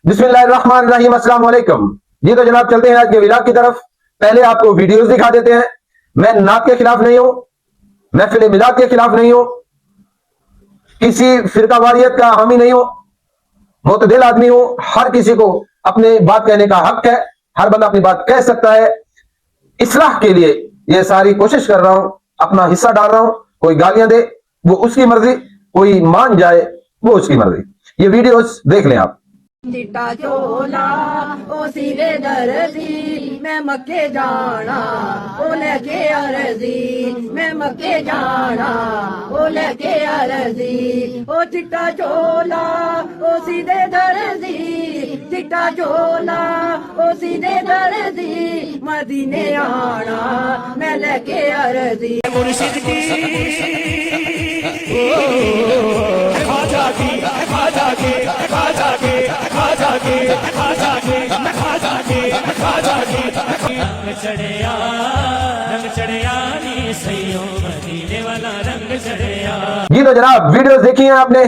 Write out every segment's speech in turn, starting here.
बिस्मिल्लाहिर्रहमानिर्रहीम, अस्सलाम वालेकुम। जी तो जनाब चलते हैं आज के विलाग की तरफ। पहले आपको वीडियोस दिखा देते हैं। मैं नात के खिलाफ नहीं हूं, महफिल मिलाद के खिलाफ नहीं हूं, किसी फिरकावारियत का हामी नहीं हूं, मुतदिल आदमी हूं। हर किसी को अपने बात कहने का हक है, हर बंदा अपनी बात कह सकता है। इस्लाह के लिए ये सारी कोशिश कर रहा हूं, अपना हिस्सा डाल रहा हूं। कोई गालियां दे वो उसकी मर्जी, कोई मान जाए वो उसकी मर्जी। ये वीडियोस देख लें आप। चिट्टा चोला ओ सीरे दर्जी, मैं मक्के जाना ओ लेके अर्जी, मैं मक्के जाना ओ लेके अर्जी। ओ चिट्टा चोला ओ सीधे दर्जी, चिट्टा चोला ओ सीधे दर्जी, मदीने आना मैं लेके अर्जी। मुर्शिद की खाजा की खाजा की खाजा की खाजा की खाजा की खाजा की खाजा की रंग चढ़िया नी सैयो मदीने वाला रंग चढ़िया। जी तो जनाब वीडियोस देखी हैं आपने।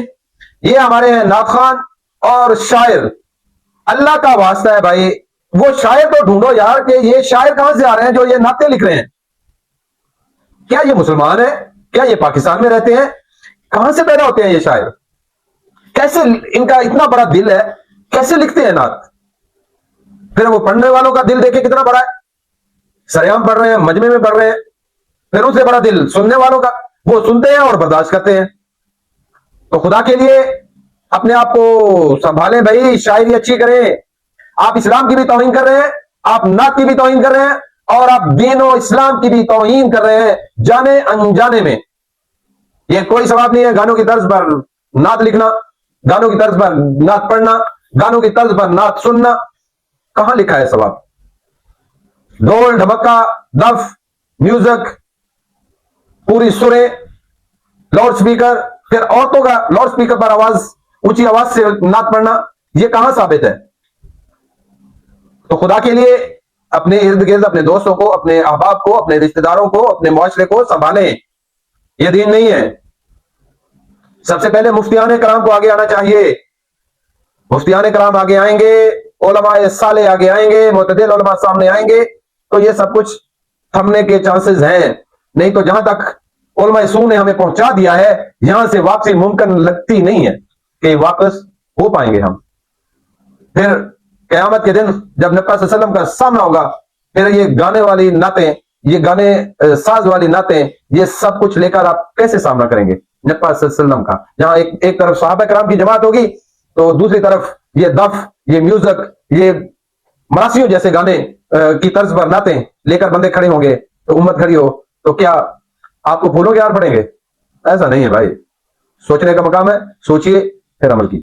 ये हमारे हैं नात खान और शायर। अल्लाह का वास्ता है भाई, वो शायर तो ढूंढो यार कि ये शायर कहां से आ रहे हैं जो ये नाते लिख रहे हैं। क्या ये मुसलमान है? क्या ये पाकिस्तान में रहते हैं? कहां से पैदा होते हैं ये शायर? कैसे इनका इतना बड़ा दिल है, कैसे लिखते हैं नात? फिर वो पढ़ने वालों का दिल देखे कितना बड़ा है। सरेआम पढ़ रहे हैं, मजमे में पढ़ रहे हैं। फिर उनसे बड़ा दिल सुनने वालों का, वो सुनते हैं और बर्दाश्त करते हैं। तो खुदा के लिए अपने आप को संभालें भाई, शायरी अच्छी करें। आप इस्लाम की भी तौहीन कर रहे हैं, आप नात की भी तौहीन कर रहे हैं, और आप दीन और इस्लाम की भी तौहीन कर रहे हैं जाने अनजाने में। यह कोई सवाब नहीं है गानों की तर्ज पर नात लिखना, गानों की तर्ज पर नात पढ़ना, गानों की तर्ज पर नात सुनना। कहां लिखा है सवाब? ढोल ढमक्का, दफ, म्यूजिक, पूरी सुरें, लाउड स्पीकर, फिर औरतों का लाउड स्पीकर पर आवाज, ऊंची आवाज से नात पढ़ना, यह कहां साबित है? तो खुदा के लिए अपने इर्द गिर्द अपने दोस्तों को, अपने अहबाब को, अपने रिश्तेदारों को, अपने मुआशरे को संभालें। यह दीन नहीं है। सबसे पहले मुफ्तियान कराम को आगे आना चाहिए। मुफ्तियान कराम आगे आएंगे, उलमाए साले आगे आएंगे, मुतदिल उलमा सामने आएंगे, तो ये सब कुछ थमने के चांसेस हैं। नहीं तो जहां तक उलमाए सू ने हमें पहुंचा दिया है, यहां से वापसी मुमकिन लगती नहीं है कि वापस हो पाएंगे हम। फिर क़यामत के दिन जब नबी सल्लल्लाहु अलैहि वसल्लम का सामना होगा, फिर ये गाने वाली नातें, ये गाने साज वाली नातें, ये सब कुछ लेकर आप कैसे सामना करेंगे नबी सल्लल्लाहु अलैहि वसल्लम का? जहां एक तरफ सहाबा कराम की जमात होगी, तो दूसरी तरफ ये दफ, ये म्यूजिक, ये मरासियों जैसे गाने की तर्ज पर नातें लेकर बंदे खड़े होंगे, तो उम्मत खड़ी हो, तो क्या आपको फूलों के हार पड़ेंगे? ऐसा नहीं है भाई। सोचने का मकाम है, सोचिए फिर अमल कीजिए।